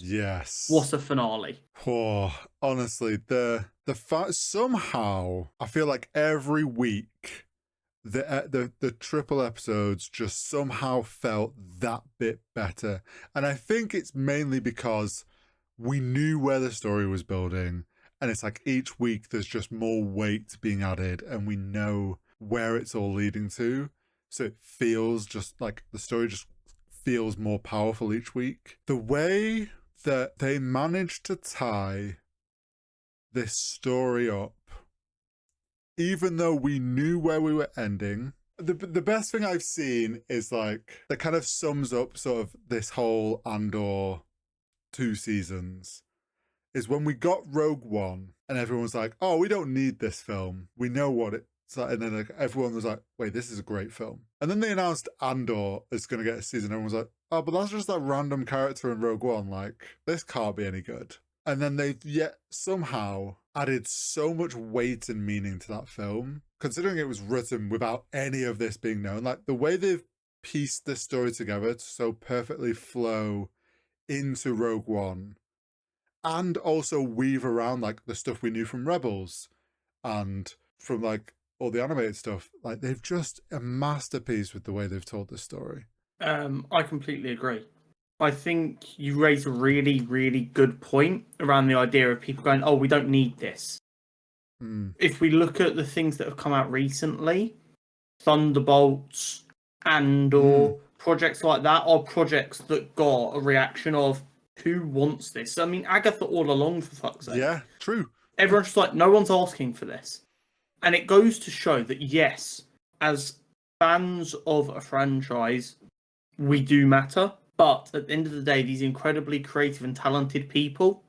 Yes. What a finale. Oh, honestly, the fact somehow I feel like every week the triple episodes just somehow felt that bit better. And I think it's mainly because we knew where the story was building, and it's like each week there's just more weight being added and we know where it's all leading to. So it feels just like the story just feels more powerful each week. The way that they managed to tie this story up, even though we knew where we were ending. The best thing I've seen is like that kind of sums up sort of this whole Andor 2 seasons is when we got Rogue One and everyone was like, oh, we don't need this film. We know what it's like. And then like, everyone was like, wait, this is a great film. And then they announced Andor is going to get a season. Everyone was like, oh, but that's just that random character in Rogue One. Like, this can't be any good. And then they've yet somehow added so much weight and meaning to that film, considering it was written without any of this being known. Like, the way they've pieced this story together to so perfectly flow into Rogue One and also weave around like the stuff we knew from Rebels and from like all the animated stuff. Like, they've just a masterpiece with the way they've told this story. I completely agree. I think you raise a really, really good point around the idea of people going, oh, we don't need this. If we look at the things that have come out recently, Thunderbolts, Andor, projects like that are projects that got a reaction of, who wants this? I mean, Agatha all along, for fuck's sake. Yeah, true. Everyone's just like, no one's asking for this. And it goes to show that, yes, as fans of a franchise, we do matter. But at the end of the day, these incredibly creative and talented people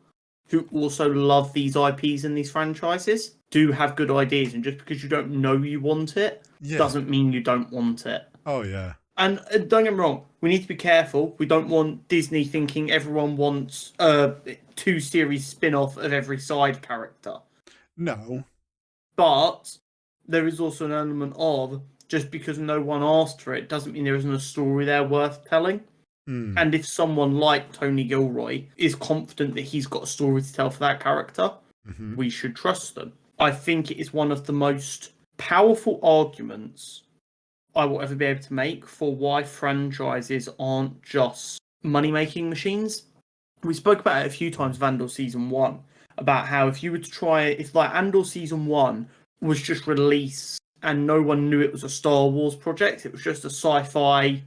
who also love these IPs and these franchises do have good ideas. And just because you don't know you want it, doesn't mean you don't want it. Oh, yeah. And don't get me wrong, we need to be careful. We don't want Disney thinking everyone wants a 2-series spin-off of every side character. No. But there is also an element of, just because no one asked for it doesn't mean there isn't a story there worth telling. And if someone like Tony Gilroy is confident that he's got a story to tell for that character, we should trust them. I think it is one of the most powerful arguments I will ever be able to make for why franchises aren't just money-making machines. We spoke about it a few times with Andor Season 1, about how if you were to try, if like Andor Season 1 was just released and no one knew it was a Star Wars project, it was just a sci-fi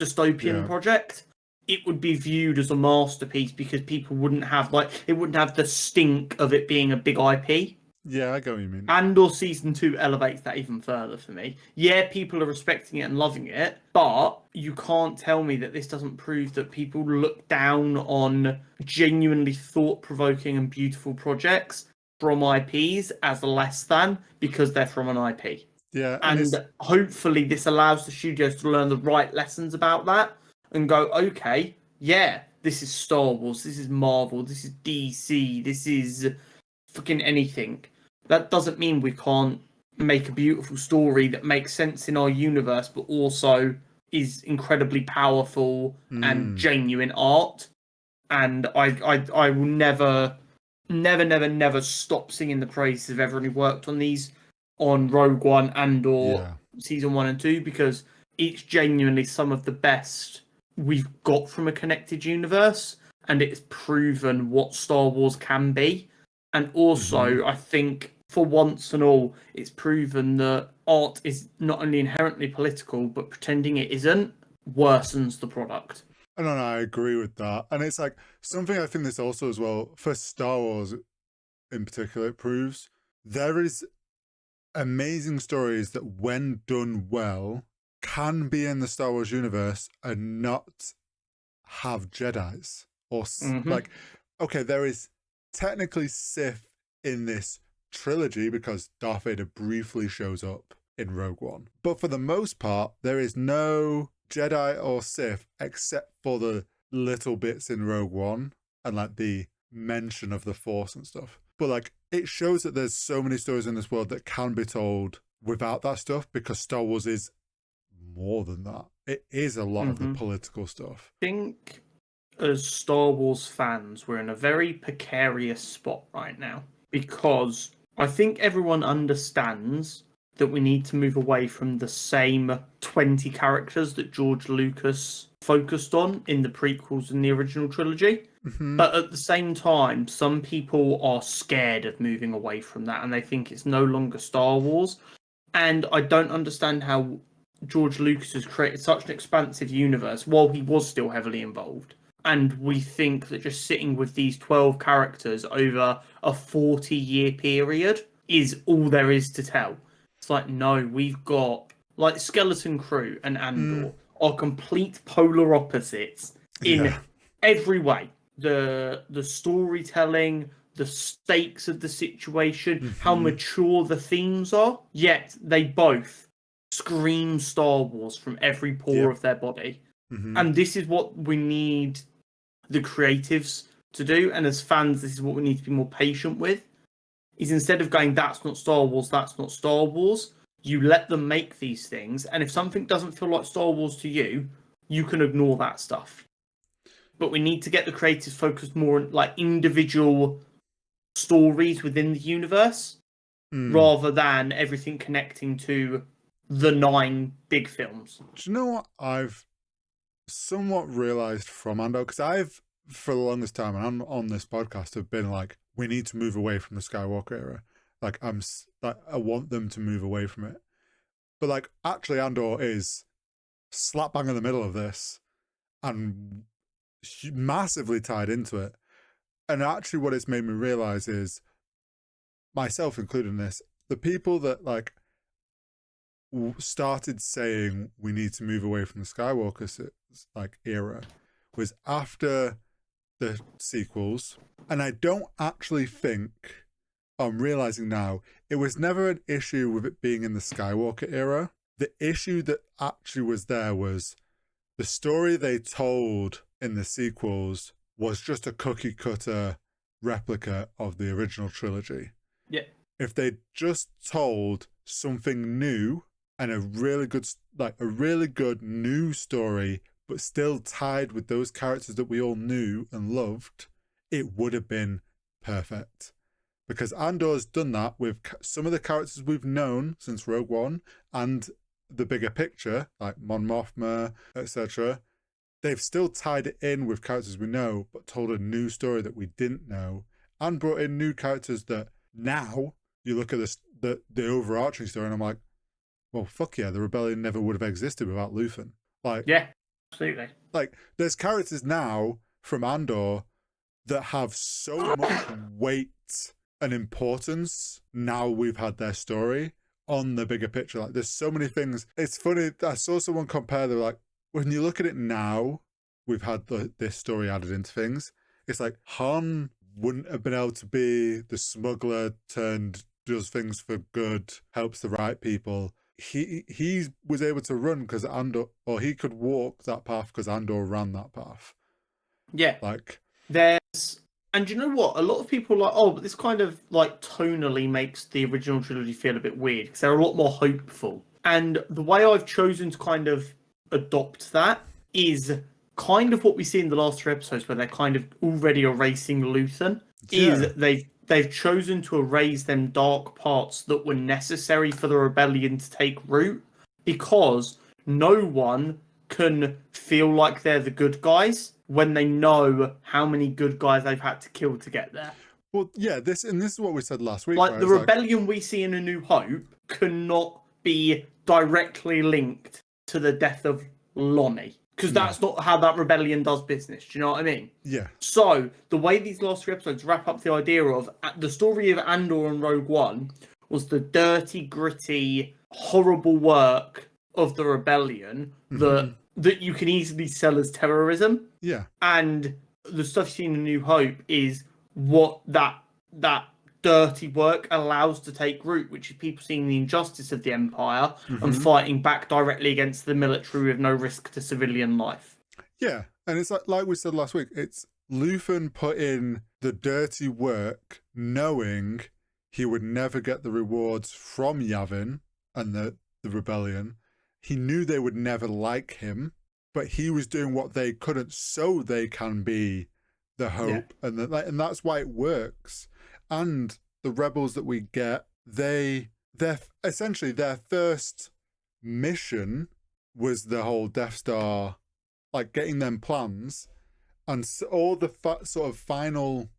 dystopian project, it would be viewed as a masterpiece because people wouldn't have it wouldn't have the stink of it being a big IP. Yeah, I get what you mean. Andor Season 2 elevates that even further for me. Yeah, people are respecting it and loving it, but you can't tell me that this doesn't prove that people look down on genuinely thought-provoking and beautiful projects from IPs as less than because they're from an IP. Yeah, and hopefully this allows the studios to learn the right lessons about that and go, okay, yeah, this is Star Wars, this is Marvel, this is DC, this is fucking anything. That doesn't mean we can't make a beautiful story that makes sense in our universe, but also is incredibly powerful and genuine art. And I will never stop singing the praises of everyone who worked on these, on Rogue One and/or Season 1 and 2, because it's genuinely some of the best we've got from a connected universe, and it's proven what Star Wars can be. And also, I think, for once and all, it's proven that art is not only inherently political, but pretending it isn't worsens the product. No, I agree with that. And it's like something I think this also as well, for Star Wars in particular, it proves there is amazing stories that, when done well, can be in the Star Wars universe and not have Jedis. Or like, okay, there is technically Sith in this trilogy because Darth Vader briefly shows up in Rogue One. But for the most part, there is no Jedi or Sith except for the little bits in Rogue One and like the mention of the Force and stuff. But like, it shows that there's so many stories in this world that can be told without that stuff, because Star Wars is more than that. It is a lot of the political stuff. I think as Star Wars fans, we're in a very precarious spot right now because I think everyone understands that we need to move away from the same 20 characters that George Lucas focused on in the prequels and the original trilogy. Mm-hmm. But at the same time, some people are scared of moving away from that and they think it's no longer Star Wars. And I don't understand how George Lucas has created such an expansive universe while he was still heavily involved. And we think that just sitting with these 12 characters over a 40-year period is all there is to tell. It's like, no, we've got, like, Skeleton Crew and Andor are complete polar opposites in every way. The storytelling, the stakes of the situation, how mature the themes are, yet they both scream Star Wars from every pore of their body. And this is what we need the creatives to do, and as fans, this is what we need to be more patient with, is instead of going, that's not Star Wars, that's not Star Wars, you let them make these things, and if something doesn't feel like Star Wars to you, you can ignore that stuff. But we need to get the creators focused more on like individual stories within the universe rather than everything connecting to the 9 big films. Do you know what I've somewhat realized from Andor? Because I've, for the longest time, and on this podcast, have been like, we need to move away from the Skywalker era. Like, I want them to move away from it. But like, actually, Andor is slap bang in the middle of this and massively tied into it. And actually, what it's made me realize is, myself included in this, the people that like started saying we need to move away from the Skywalker like era was after the sequels. And I don't actually think, I'm realizing now, it was never an issue with it being in the Skywalker era. The issue that actually was there was the story they told in the sequels was just a cookie cutter replica of the original trilogy. Yeah. If they just told something new and a really good new story, but still tied with those characters that we all knew and loved, it would have been perfect. Because Andor's done that with some of the characters we've known since Rogue One and the bigger picture, like Mon Mothma, etc. They've still tied it in with characters we know, but told a new story that we didn't know, and brought in new characters that now you look at the overarching story, and I'm like, well, fuck yeah, the rebellion never would have existed without Luthen. Like, yeah, absolutely. Like, there's characters now from Andor that have so much weight and importance now we've had their story on the bigger picture. Like, there's so many things. It's funny, I saw someone compare, they're like, when you look at it now, we've had this story added into things. It's like Han wouldn't have been able to be the smuggler turned does things for good, helps the right people. He was able to run because Andor, or he could walk that path because Andor ran that path. Yeah. Like, and you know what? A lot of people are like, oh, but this kind of like tonally makes the original trilogy feel a bit weird because they're a lot more hopeful. And the way I've chosen to kind of adopt that is kind of what we see in the last 3 episodes, where they're kind of already erasing Luthen. Is they've chosen to erase them dark parts that were necessary for the rebellion to take root, because no one can feel like they're the good guys when they know how many good guys they've had to kill to get there. Well, yeah, this is what we said last week. Like, right? the rebellion we see in A New Hope cannot be directly linked to the death of Lonnie, because that's not how that rebellion does business. Do you know what I mean? Yeah. So the way these last 3 episodes wrap up the idea of the story of Andor and Rogue One was the dirty, gritty, horrible work of the rebellion that you can easily sell as terrorism. Yeah. And the stuff seen in New Hope is what that dirty work allows to take root, which is people seeing the injustice of the Empire and fighting back directly against the military with no risk to civilian life. Yeah, and it's like we said last week, it's Luthen put in the dirty work knowing he would never get the rewards from Yavin and the rebellion. He knew they would never like him, but he was doing what they couldn't, so they can be the Yeah. hope, and that's why it works. And the rebels that we get, they're essentially their first mission was the whole Death Star, like getting them plans, and all the sort of final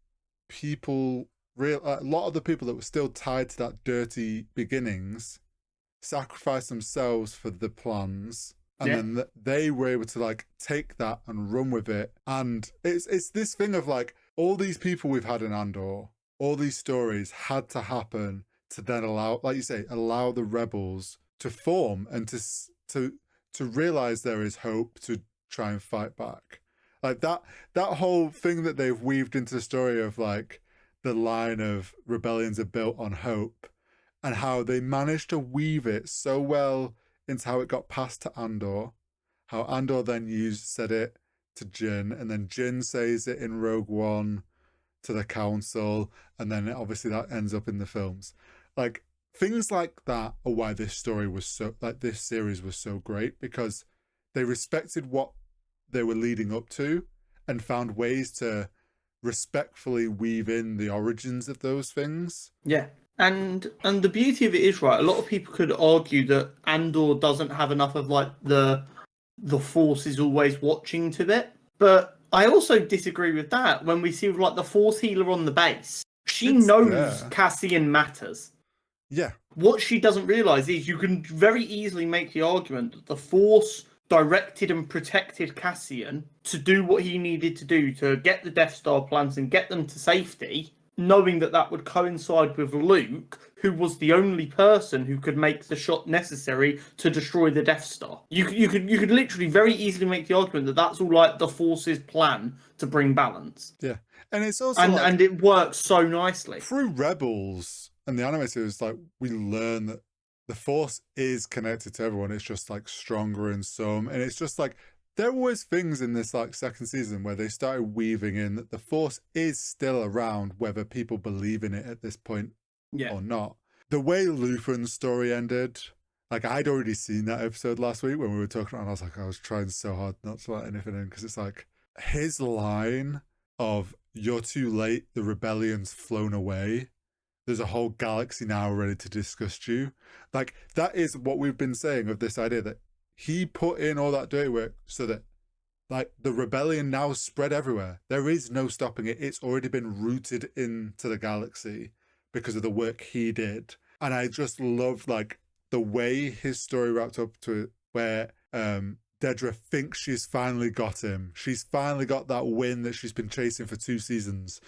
people, a lot of the people that were still tied to that dirty beginnings sacrificed themselves for the plans, and Yeah. then they were able to like take that and run with it. And it's this thing of like all these people we've had in Andor, all these stories had to happen to then allow, like you say, allow the rebels to form and to realize there is hope to try and fight back. Like that whole thing that they've weaved into the story of like the line of rebellions are built on hope, and how they managed to weave it so well into how it got passed to Andor, how Andor then said it to Jyn, and then Jyn says it in Rogue One to the Council, and then obviously that ends up in the films. Like things like that are why this story was so, like this series was so great, because they respected what they were leading up to and found ways to respectfully weave in the origins of those things. Yeah. And the beauty of it is, right, a lot of people could argue that Andor doesn't have enough of like the Force is always watching to it. But I also disagree with that. When we see like the Force healer on the base, she It's knows there. Cassian matters. Yeah. What she doesn't realise is you can very easily make the argument that the Force directed and protected Cassian to do what he needed to do to get the Death Star plans and get them to safety, knowing that that would coincide with Luke, who was the only person who could make the shot necessary to destroy the Death Star. You could literally very easily make the argument that that's all like the Force's plan to bring balance. Yeah. And it's also And it works so nicely. through Rebels and the anime series, like we learn that the Force is connected to everyone. It's just like stronger in some, and it's just like there were always things in this like second season where they started weaving in that the Force is still around, whether people believe in it at this point or not. The way Luthen's story ended, like I'd already seen that episode last week when we were talking, and I was like, I was trying so hard not to let anything in, because it's like his line of "You're too late, the rebellion's flown away. There's a whole galaxy now ready to discuss you." Like that is what we've been saying of this idea that he put in all that dirty work so that like the rebellion now spread everywhere. There is no stopping it. It's already been rooted into the galaxy because of the work he did. And I just loved like the way his story wrapped up to it, where Dedra thinks she's finally got him. She's finally got that win that she's been chasing for 2 seasons.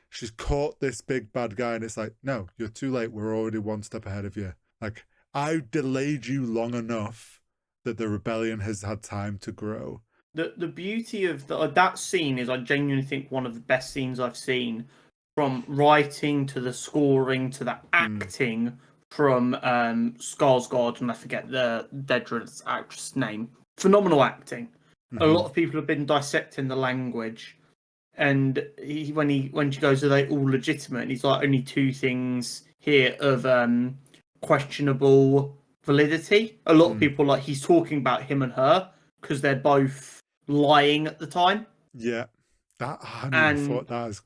She's caught this big bad guy, and it's like, no, you're too late. We're already one step ahead of you. Like, I delayed you long enough that the rebellion has had time to grow. The beauty of that scene is, I genuinely think, one of the best scenes I've seen, from writing to the scoring to the acting from Skarsgård, and I forget the Dedra's actress name. Phenomenal acting. A lot of people have been dissecting the language, and when she goes, "Are they all legitimate?" And he's like, "Only 2 things here of questionable validity." A lot of people like he's talking about him and her because they're both lying at the time. Yeah, that I never And thought that was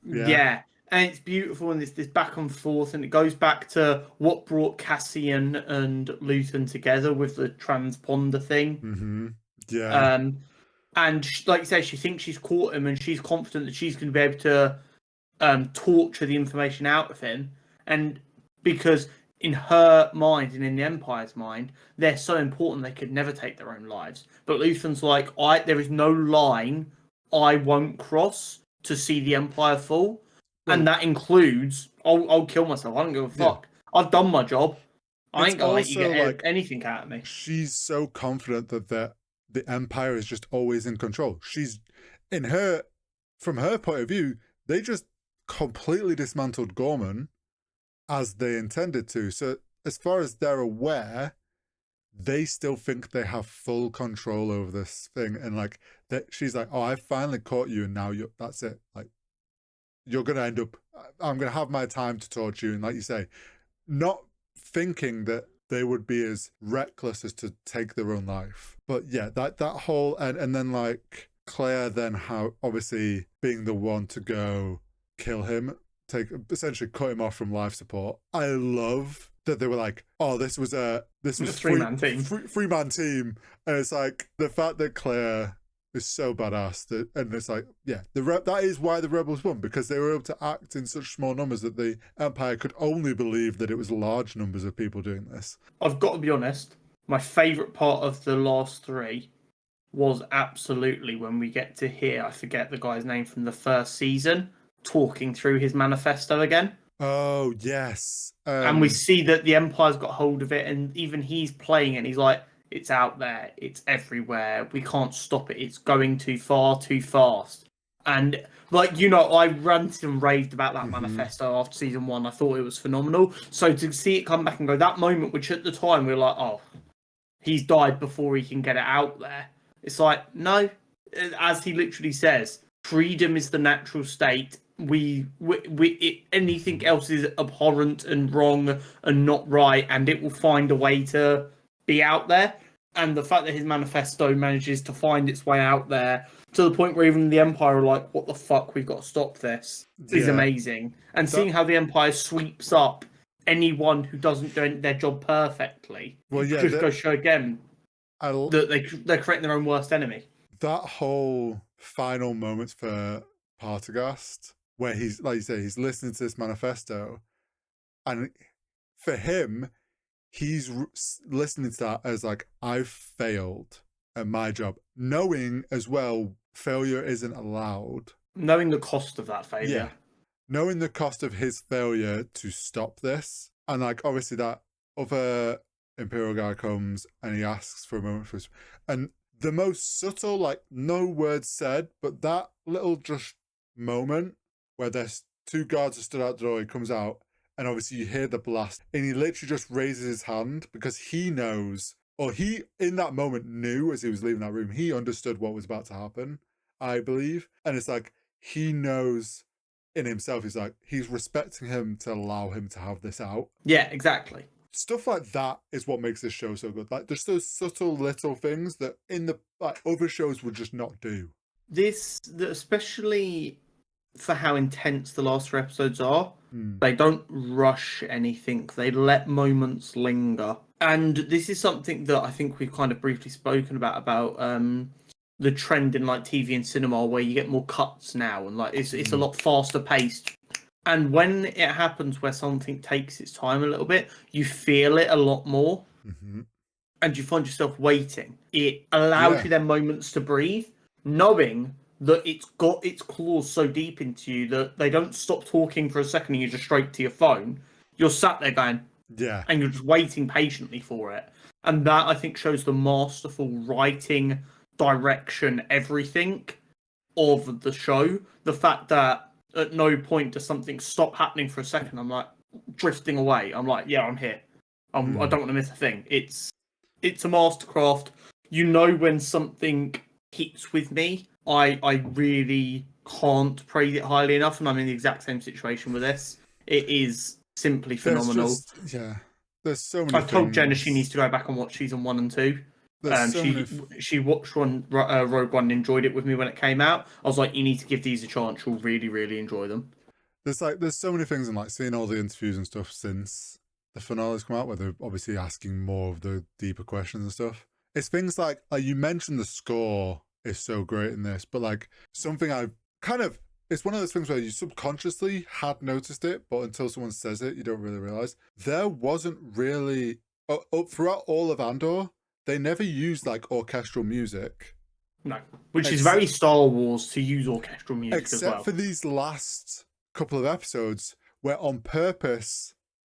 and it's beautiful, and this back and forth, and it goes back to what brought Cassian and Luthen together with the transponder thing. Yeah. And like you say, she thinks she's caught him, and she's confident that she's going to be able to torture the information out of him. And because in her mind and in the Empire's mind, they're so important they could never take their own lives. But Luthen's like, there is no line I won't cross to see the Empire fall. And that includes, I'll kill myself. I don't give a fuck. Yeah. I've done my job. I ain't gonna let you get like, anything out of me. She's so confident that the Empire is just always in control. She's from her point of view, they just completely dismantled Gorman as they intended to. So as far as they're aware, they still think they have full control over this thing. And like that, she's like, "Oh, I finally caught you, and now that's it. Like, you're gonna end up. I'm gonna have my time to torture you." And like you say, not thinking that they would be as reckless as to take their own life. But yeah, that whole and then like Claire then how obviously being the one to go kill him, essentially cut him off from life support. I love that they were like, oh, this was A three-man team. three man team, and it's like the fact that Claire is so badass that, and it's like, yeah, that is why the rebels won, because they were able to act in such small numbers that the Empire could only believe that it was large numbers of people doing this. I've got to be honest, my favourite part of the last three was absolutely when we get to hear, I forget the guy's name from the first season, talking through his manifesto again. Oh, yes. And we see that the Empire's got hold of it, and even he's playing it, and he's like, it's out there, it's everywhere, we can't stop it, it's going too far, too fast. And, like, you know, I ranted and raved about that manifesto after season 1. I thought it was phenomenal. So to see it come back and go, that moment, which at the time we were like, oh, he's died before he can get it out there. It's like, no, as he literally says, freedom is the natural state. Anything else is abhorrent and wrong and not right, and it will find a way to be out there. And the fact that his manifesto manages to find its way out there to the point where even the Empire are like, what the fuck, we've got to stop this, is amazing. And seeing how the Empire sweeps up anyone who doesn't do their job perfectly, just goes show again that they're creating their own worst enemy. That whole final moment for Partagast, where he's, like you say, he's listening to this manifesto, and for him, he's listening to that as like, I've failed at my job, knowing as well failure isn't allowed. Knowing the cost of that failure. Yeah. Knowing the cost of his failure to stop this. And like, obviously that other Imperial guy comes and he asks for a moment for his, and the most subtle, like no words said, but that little just moment where there's two guards are stood out the door, he comes out, and obviously you hear the blast, and he literally just raises his hand because he knows, or he in that moment knew as he was leaving that room, he understood what was about to happen, I believe. And it's like, he knows in himself, he's like, he's respecting him to allow him to have this out. Yeah, exactly. Stuff like that is what makes this show so good. Like, there's those subtle little things that in the like other shows would just not do. Especially for how intense the last 3 episodes are, they don't rush anything. They let moments linger. And this is something that I think we've kind of briefly spoken about the trend in like TV and cinema, where you get more cuts now, and like it's a lot faster paced. And when it happens where something takes its time a little bit, you feel it a lot more, and you find yourself waiting. It allows you then moments to breathe, knowing that it's got its claws so deep into you that they don't stop talking for a second and you're just straight to your phone. You're sat there going, yeah, and you're just waiting patiently for it. And that, I think, shows the masterful writing, direction, everything of the show. The fact that at no point does something stop happening for a second. I'm like drifting away. I'm like, yeah, I'm here. I don't want to miss a thing. It's a mastercraft. You know when something hits with me, I really can't praise it highly enough, and I'm in the exact same situation with this. It is simply phenomenal. There's so many. I've told Jenna she needs to go back and watch season 1 and 2. She watched Rogue One and enjoyed it with me when it came out. I was like, you need to give these a chance. You'll really, really enjoy them. There's so many things, and like seeing all the interviews and stuff since the finale's come out, where they're obviously asking more of the deeper questions and stuff. It's things like you mentioned the score is so great in this, but like something I've kind of, it's one of those things where you subconsciously had noticed it, but until someone says it, you don't really realize. There wasn't really throughout all of Andor, they never used like orchestral music. No, which is very Star Wars to use orchestral music as well. Except for these last couple of episodes, where on purpose,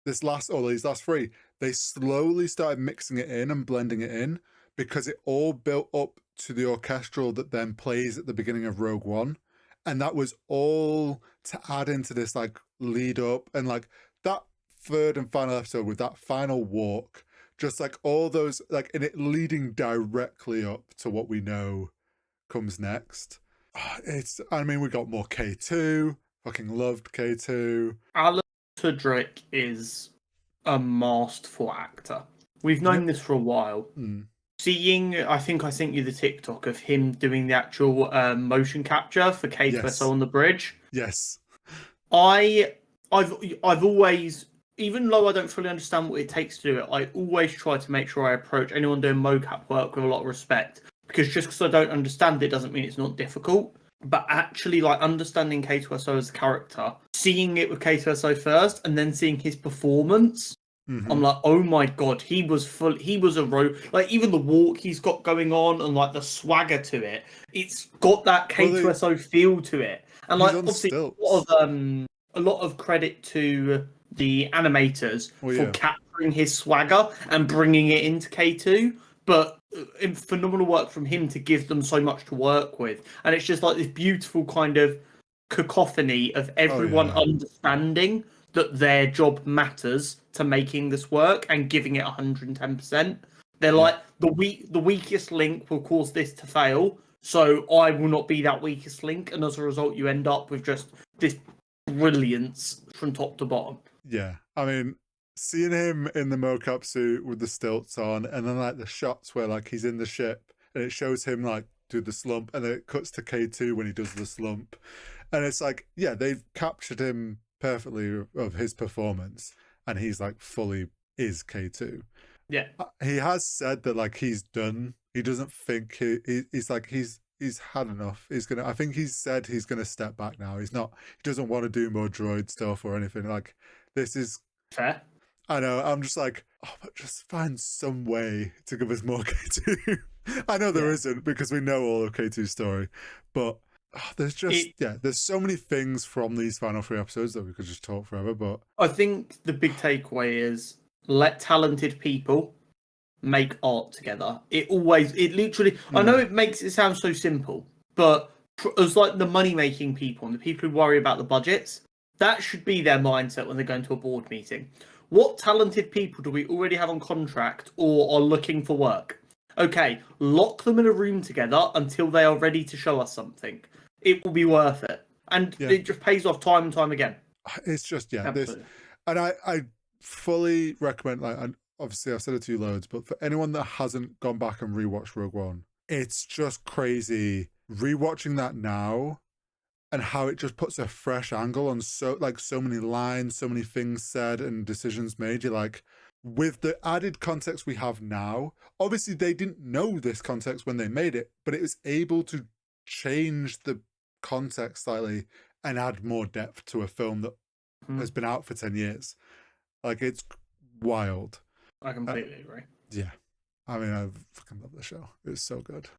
these last 3, they slowly started mixing it in and blending it in, because it all built up to the orchestral that then plays at the beginning of Rogue One. And that was all to add into this like lead up, and like that third and final episode with that final walk, just like all those, like, and it leading directly up to what we know comes next. I mean, we got more K2. Fucking loved K2. Alan Tudyk is a masterful actor. We've Yep. known this for a while. Seeing, I think I sent you the TikTok of him doing the actual motion capture for K2SO Yes. on the bridge. Yes. I've always, even though I don't fully understand what it takes to do it, I always try to make sure I approach anyone doing mocap work with a lot of respect. Because just because I don't understand it doesn't mean it's not difficult. But actually, like understanding K2SO as a character, seeing it with K2SO first, and then seeing his performance, I'm like, oh my god, he was like even the walk he's got going on and like the swagger to it, it's got that K2SO feel to it. And He's like on obviously stilts. a lot of credit to the animators Well, for yeah. capturing his swagger and bringing it into K2, but phenomenal work from him to give them so much to work with. And it's just like this beautiful kind of cacophony of everyone yeah. understanding that their job matters to making this work and giving it 110%. They're like the weakest link will cause this to fail, so I will not be that weakest link, and as a result, you end up with just this brilliance from top to bottom. Yeah. I mean, seeing him in the mocap suit with the stilts on, and then like the shots where like he's in the ship and it shows him like do the slump, and then it cuts to K2 when he does the slump. And it's like, yeah, they've captured him perfectly of his performance, and he's like fully is K2. Yeah. He has said that like he's done. He doesn't think he's like he's had enough. I think he's said he's gonna step back now. He doesn't want to do more droid stuff or anything. Like this is Fair. I know, I'm just like, oh, but just find some way to give us more K2. I know there isn't because we know all of K2's story, but there's so many things from these final 3 episodes that we could just talk forever. But I think the big takeaway is let talented people make art together. It literally, I know it makes it sound so simple, but as like the money making people and the people who worry about the budgets, that should be their mindset when they're going to a board meeting. What talented people do we already have on contract or are looking for work? Okay, lock them in a room together until they are ready to show us something. It will be worth it. And it just pays off time and time again. it's just Absolutely. this, and I fully recommend, like, and obviously I've said it to you loads, but for anyone that hasn't gone back and rewatched Rogue One, it's just crazy rewatching that now and how it just puts a fresh angle on so many lines, so many things said and decisions made. You're like, with the added context we have now, obviously they didn't know this context when they made it, but it was able to change the context slightly and add more depth to a film that has been out for 10 years. Like, it's wild. I completely agree. Yeah. I mean, I fucking love the show. It's so good.